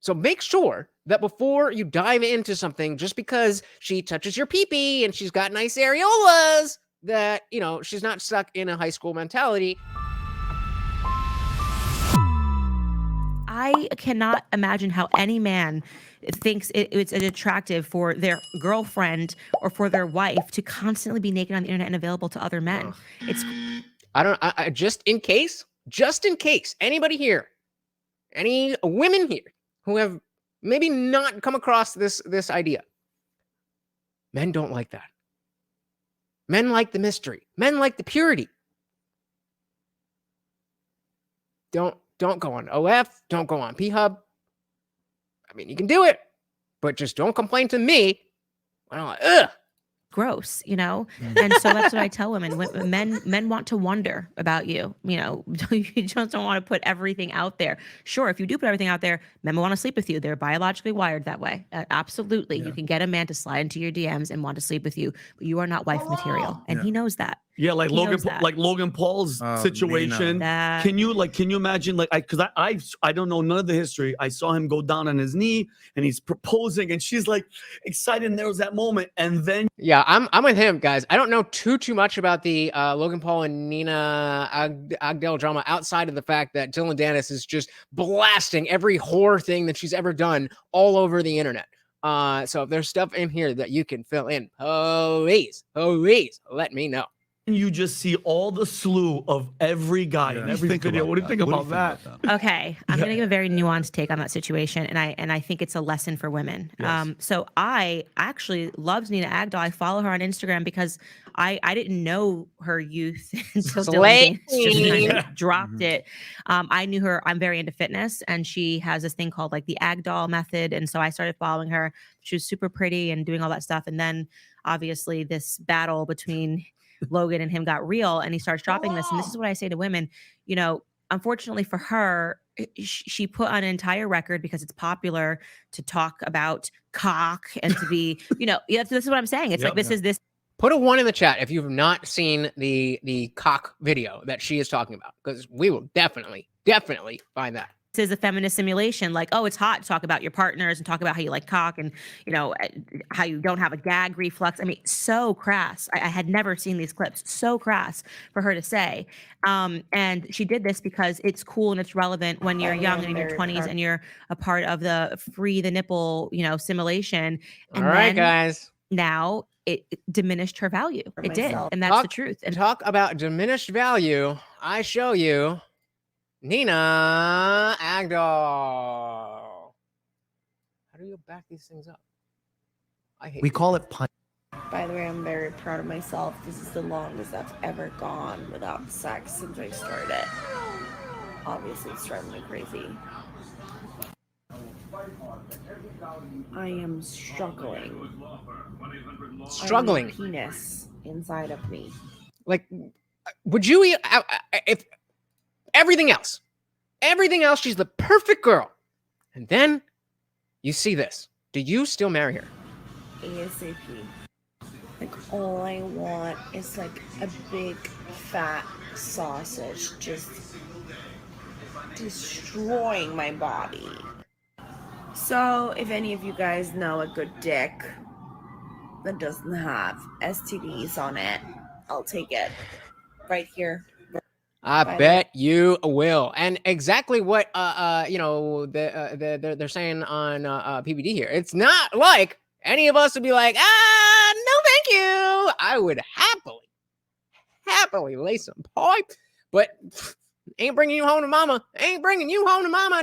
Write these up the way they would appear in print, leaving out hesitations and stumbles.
So make sure that before you dive into something, just because she touches your pee-pee and she's got nice areolas, that, she's not stuck in a high school mentality. I cannot imagine how any man thinks it's attractive for their girlfriend or for their wife to constantly be naked on the internet and available to other men. Just in case, anybody here, any women here who have maybe not come across this idea, men don't like that. Men like the mystery. Men like the purity. Don't go on OF. Don't go on P-Hub. I mean, you can do it, but just don't complain to me. I'm like, ugh. Gross, And so that's what I tell women. Men want to wonder about you. You just don't want to put everything out there. Sure, if you do put everything out there, men will want to sleep with you. They're biologically wired that way. Absolutely. Yeah. You can get a man to slide into your DMs and want to sleep with you, but you are not wife material. And he knows that. Yeah, like Logan Paul's situation. Can you imagine, because I don't know none of the history. I saw him go down on his knee and he's proposing and she's like excited, and there was that moment, and then I'm with him, guys. I don't know too much about the Logan Paul and Nina Agdal drama outside of the fact that Dillon Danis is just blasting every whore thing that she's ever done all over the internet. So if there's stuff in here that you can fill in, please let me know. You just see all the slew of every guy in every video. What do you think about that? Okay, I'm going to give a very nuanced take on that situation, and I think it's a lesson for women. Yes. So I actually loved Nina Agdal. I follow her on Instagram because I didn't know her youth until Dillon Danis just kind of dropped it. I knew her. I'm very into fitness, and she has this thing called like the Agdal method, and so I started following her. She was super pretty and doing all that stuff, and then obviously this battle between Logan and him got real, and he starts dropping this. And this is what I say to women, unfortunately for her, she put on an entire record because it's popular to talk about cock and to be, this is what I'm saying. It's this. Put a 1 in the chat if you've not seen the cock video that she is talking about, because we will definitely find that. Is a feminist simulation, like, oh, it's hot to talk about your partners and talk about how you like cock and how you don't have a gag reflex. I mean, so crass. I had never seen these clips. So crass for her to say. And she did this because it's cool and it's relevant when you're young and in your 20s and you're a part of the free the nipple, simulation. And all right, guys. Now it diminished her value. It did, and that's the truth. And talk about diminished value. I show you Nina Agdal. How do you back these things up? We call it punch. By the way, I'm very proud of myself. This is the longest I've ever gone without sex since I started. Obviously, it's driving me crazy. I am struggling. Struggling. Penis inside of me. Like, would you if everything else, she's the perfect girl, and then you see this? Do you still marry her? ASAP. Like, all I want is like a big fat sausage just destroying my body. So if any of you guys know a good dick that doesn't have STDs on it, I'll take it right here. I bet you will. And exactly what they're saying on PBD here. It's not like any of us would be like, no thank you. I would happily lay some pipe, but ain't bringing you home to mama.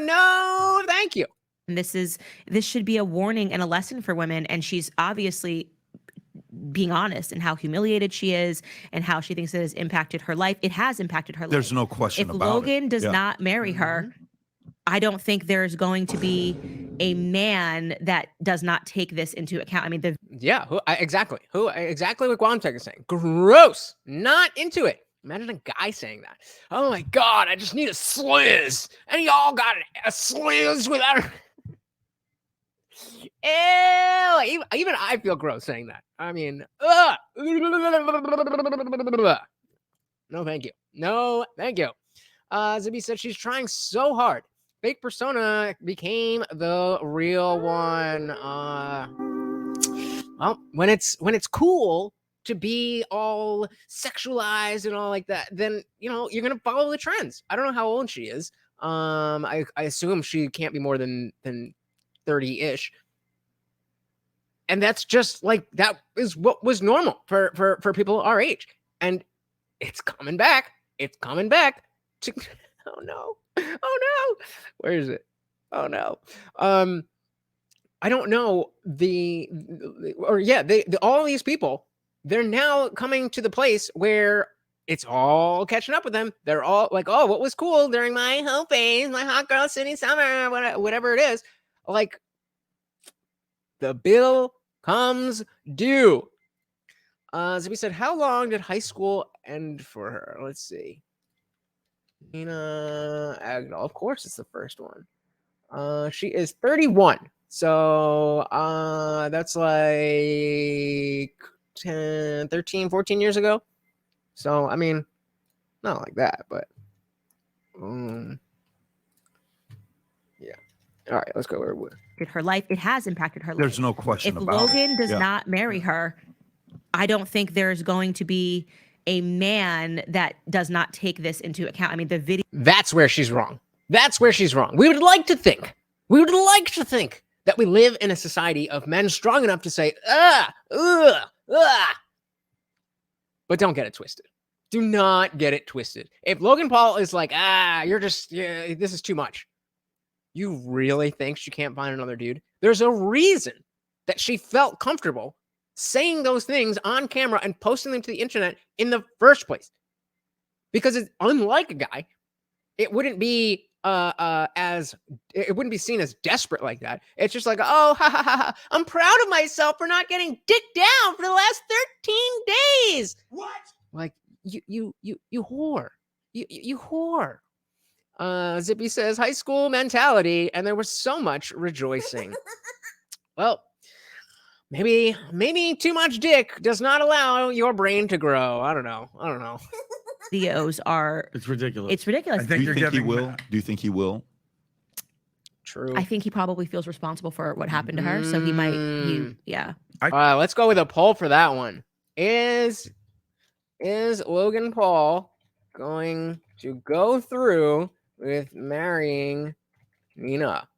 No thank you. And this should be a warning and a lesson for women. And she's obviously being honest and how humiliated she is and how she thinks it has impacted her life. It has impacted her life. There's no question about it. If Logan does not marry her, I don't think there's going to be a man that does not take this into account. I mean, exactly what Guantek is saying. Gross. Not into it. Imagine a guy saying that. Oh my God, I just need a sliz. And y'all got a sliz without Ew, even I feel gross saying that. I mean, no, thank you. Zabi said she's trying so hard fake persona became the real one. Well, when it's cool to be all sexualized and all like that, then you're gonna follow the trends. I don't know how old she is. I assume she can't be more than 30-ish. And that's just like, that is what was normal for people our age. And it's coming back. It's coming back to, oh no. Where is it? Oh no. I don't know all these people, they're now coming to the place where it's all catching up with them. They're all like, oh, what was cool during my whole phase, my hot girl city summer, whatever it is. Like, the bill comes due. Zippy said, how long did high school end for her? Let's see. Nina Agdal. Of course, it's the first one. She is 31. So that's like 10, 13, 14 years ago. So, I mean, not like that, but yeah. All right, let's go where it would. Her life. It has impacted her life. There's no question if about Logan it. does not marry her, I don't think there's going to be a man that does not take this into account. I mean, the video. That's where she's wrong. That's where she's wrong. We would like to think that we live in a society of men strong enough to say, but don't get it twisted. Do not get it twisted. If Logan Paul is like, this is too much. You really think she can't find another dude? There's a reason that she felt comfortable saying those things on camera and posting them to the internet in the first place. Because it's unlike a guy, it wouldn't be it wouldn't be seen as desperate like that. It's just like, oh, I'm proud of myself for not getting dicked down for the last 13 days. What? Like, you whore. You whore. Zippy says high school mentality, and there was so much rejoicing. Well, maybe too much dick does not allow your brain to grow. I don't know. Videos are. It's ridiculous. It's ridiculous. I think Do you think he will? True. I think he probably feels responsible for what happened to her, so he might. Yeah. Let's go with a poll for that one. Is Logan Paul going to go through with marrying Nina?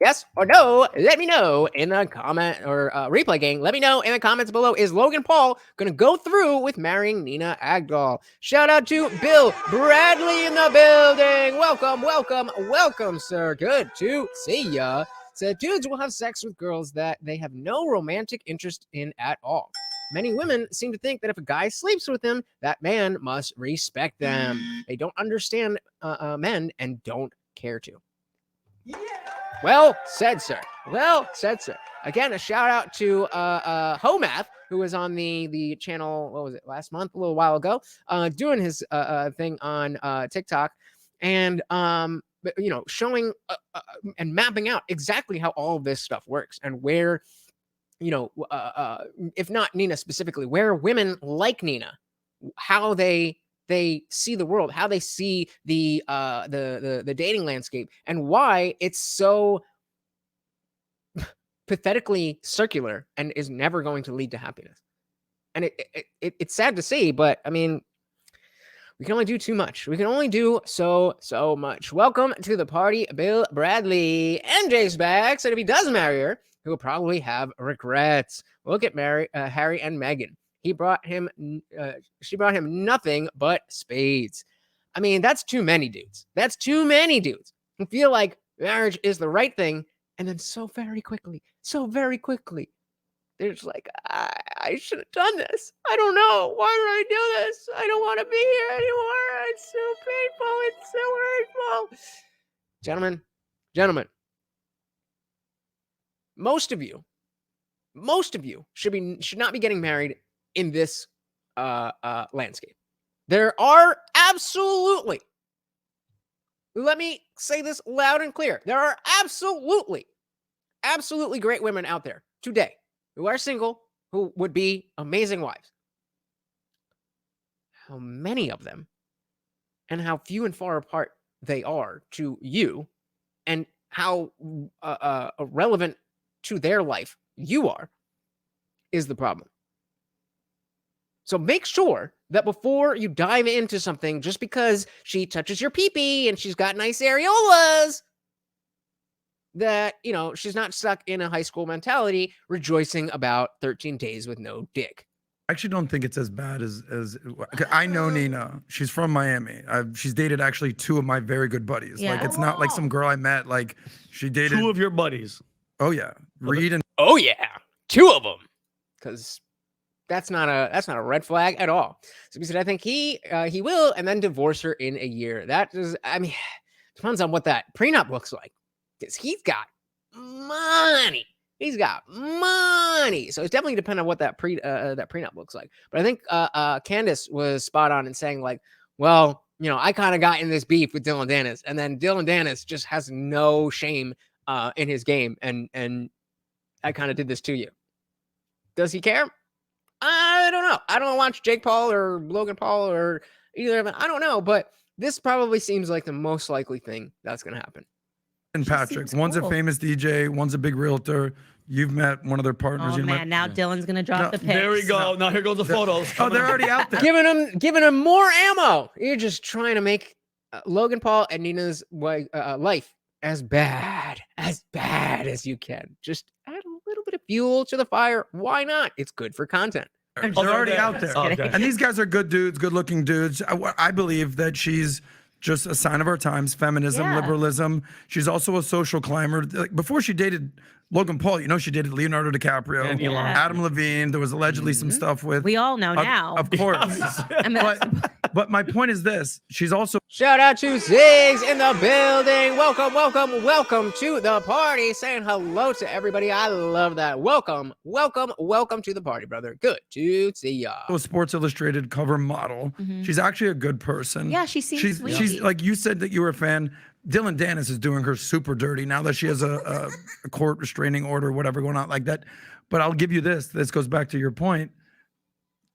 Yes or no? Let me know in the comment, or replay gang. Let me know in the comments below. Is Logan Paul going to go through with marrying Nina Agdal? Shout out to Bill Bradley in the building. Welcome, sir. Good to see ya. Said dudes will have sex with girls that they have no romantic interest in at all. Many women seem to think that if a guy sleeps with them, that man must respect them. They don't understand men and don't care to. Yeah. Well said, sir. Again, a shout out to Homath, who was on the channel, what was it, last month, a little while ago, doing his thing on TikTok, and showing and mapping out exactly how all of this stuff works, and where, if not Nina specifically, where women like Nina, how they see the world, how they see the dating landscape, and why it's so pathetically circular and is never going to lead to happiness. And it's sad to see, but I mean, we can only do too much. We can only do so much. Welcome to the party, Bill Bradley. MJ's back, said if he does marry her, he will probably have regrets. Look at Harry and Meghan. She brought him nothing but spades. I mean, that's too many dudes. Who feel like marriage is the right thing, and then so very quickly, they're just like, I should have done this. I don't know. Why did I do this? I don't want to be here anymore. It's so painful. It's so hurtful. Gentlemen, most of you should not be getting married in this landscape. There are absolutely, let me say this loud and clear, there are absolutely great women out there today who are single, who would be amazing wives. How many of them and how few and far apart they are to you and how relevant to their life you are is the problem. So make sure that before you dive into something, just because she touches your pee-pee and she's got nice areolas, that, you know, she's not stuck in a high school mentality rejoicing about 13 days with no dick. I actually don't think it's as bad as I know Nina. She's from Miami. She's dated actually 2 of my very good buddies. Yeah. Like, it's not like some girl I met. Like, she dated 2 of your buddies. Oh yeah, Reed and Oh yeah, 2 of them. Because that's not a red flag at all. So he said, I think he will, and then divorce her in a year. That is, I mean, depends on what that prenup looks like. Because he's got money. He's got money. So it's definitely dependent on what that prenup looks like. But I think Candace was spot on in saying, like, well, you know, I kind of got in this beef with Dillon Danis, and then Dillon Danis just has no shame in his game, and I kind of did this to you. Does he care? I don't know. I don't watch Jake Paul or Logan Paul or either of them. I don't know, but this probably seems like the most likely thing that's going to happen. Patrick. One's a famous DJ. One's a big realtor. You've met one of their partners. Oh man, now Dylan's gonna drop the pics. There we go. Now here goes the photos. Oh, they're already out there. Giving him more ammo. You're just trying to make Logan Paul and Nina's life as bad as you can. Just add a little bit of fuel to the fire. Why not? It's good for content. They're already out there. Okay. And these guys are good dudes, good-looking dudes. I believe that she's just a sign of our times, feminism, liberalism. She's also a social climber. Like, before she dated Logan Paul, you know, she dated Leonardo DiCaprio, Adam Levine. There was allegedly some stuff with. We all know now. Of course. But my point is this. She's also. Shout out to Ziggs in the building. Welcome to the party. Saying hello to everybody. I love that. Welcome to the party, brother. Good to see y'all. A Sports Illustrated cover model. She's actually a good person. Yeah, she seems sweet. She's like, you said that you were a fan. Dillon Danis is doing her super dirty now that she has a court restraining order, whatever going on like that. But I'll give you this. This goes back to your point.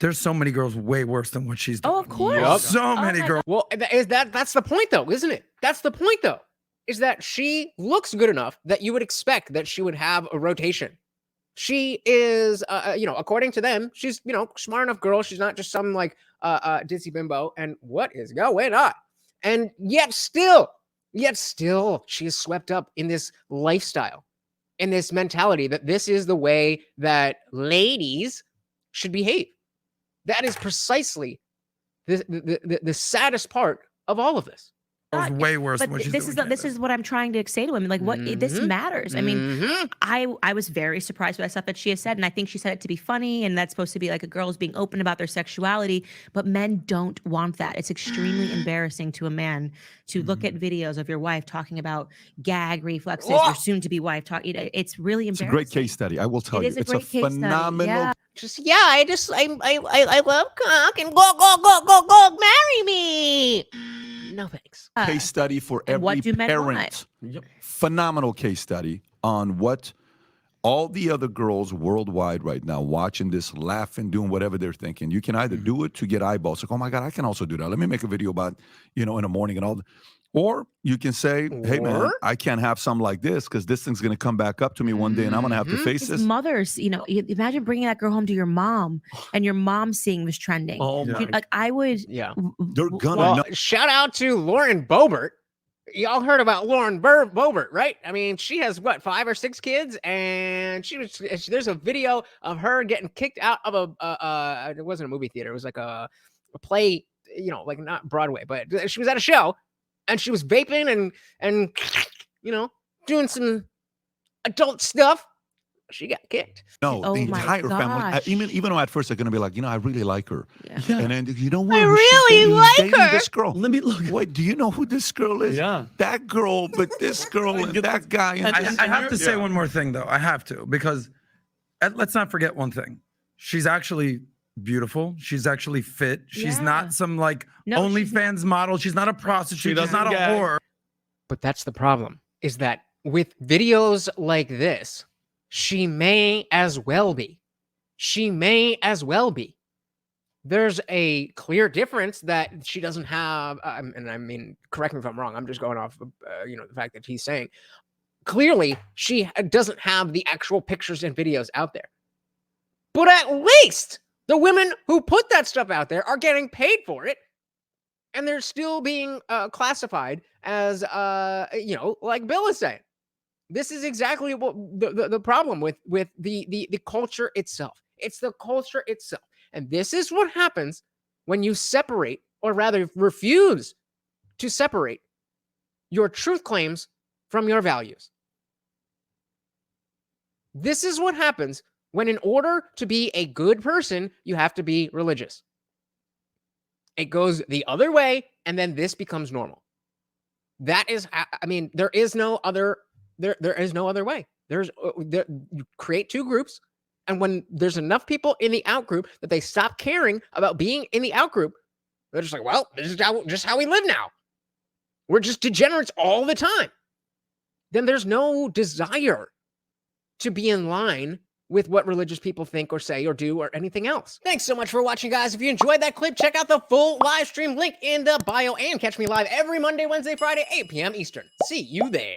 There's so many girls way worse than what she's doing. Oh, of course. Yep. So many girls. Well, that's the point, though, isn't it? That's the point, though, is that she looks good enough that you would expect that she would have a rotation. She is, according to them, she's, smart enough girl. She's not just some like ditzy bimbo. And what is going on? And yet still, she is swept up in this lifestyle, in this mentality that this is the way that ladies should behave. That is precisely the saddest part of all of this. It's way worse than what she's doing. This is what I'm trying to say to women. Like, what this matters. I mean, I was very surprised by the stuff that she has said, and I think she said it to be funny, and that's supposed to be like a girl's being open about their sexuality. But men don't want that. It's extremely embarrassing to a man to look at videos of your wife talking about gag reflexes, your soon-to-be wife talking. It's really embarrassing. It's a great case study. I will tell you. It's a phenomenal. Yeah. I love cock and go marry me. No thanks. Case study for every parent. Yep. Phenomenal case study on what all the other girls worldwide right now watching this, laughing, doing whatever they're thinking. You can either do it to get eyeballs, like, oh my God, I can also do that. Let me make a video about, in the morning and all. Or you can say, hey, man, I can't have something like this because this thing's going to come back up to me one day and I'm going to have to face this. Mothers, imagine bringing that girl home to your mom and your mom seeing this trending. Oh, my. Like, I would. Yeah. They're going to know. Shout out to Lauren Boebert. Y'all heard about Lauren Boebert, right? I mean, she has, 5 or 6 kids, and there's a video of her getting kicked out of it wasn't a movie theater. It was like a play, like not Broadway, but she was at a show. And she was vaping and doing some adult stuff. She got kicked. No, the entire family. Even though at first they're going to be like, I really like her. Yeah. And then, you know what? I really like her. This girl. Let me look. Wait, do you know who this girl is? Yeah. That girl, but this girl and that guy. And I have to say one more thing, though. I have to, because let's not forget one thing. She's actually beautiful. She's actually fit. She's not some OnlyFans model. She's not a prostitute. She's not a whore. But that's the problem, is that with videos like this, she may as well be. She may as well be. there's a clear difference that she doesn't have, and I mean, correct me if I'm wrong. I'm just going off, the fact that he's saying clearly she doesn't have the actual pictures and videos out there. But at least the women who put that stuff out there are getting paid for it, and they're still being classified as, like Bill is saying. This is exactly what the problem with the culture itself. It's the culture itself. And this is what happens when you separate, or rather refuse to separate, your truth claims from your values. This is what happens when, in order to be a good person, you have to be religious. It goes the other way, and then this becomes normal. That is, there is no other. There is no other way. You create two groups. And when there's enough people in the out group that they stop caring about being in the out group, they're just like, well, this is just how we live now. We're just degenerates all the time. Then there's no desire to be in line with what religious people think or say or do or anything else. Thanks so much for watching, guys. If you enjoyed that clip, check out the full live stream link in the bio and catch me live every Monday, Wednesday, Friday, 8 p.m. Eastern. See you there.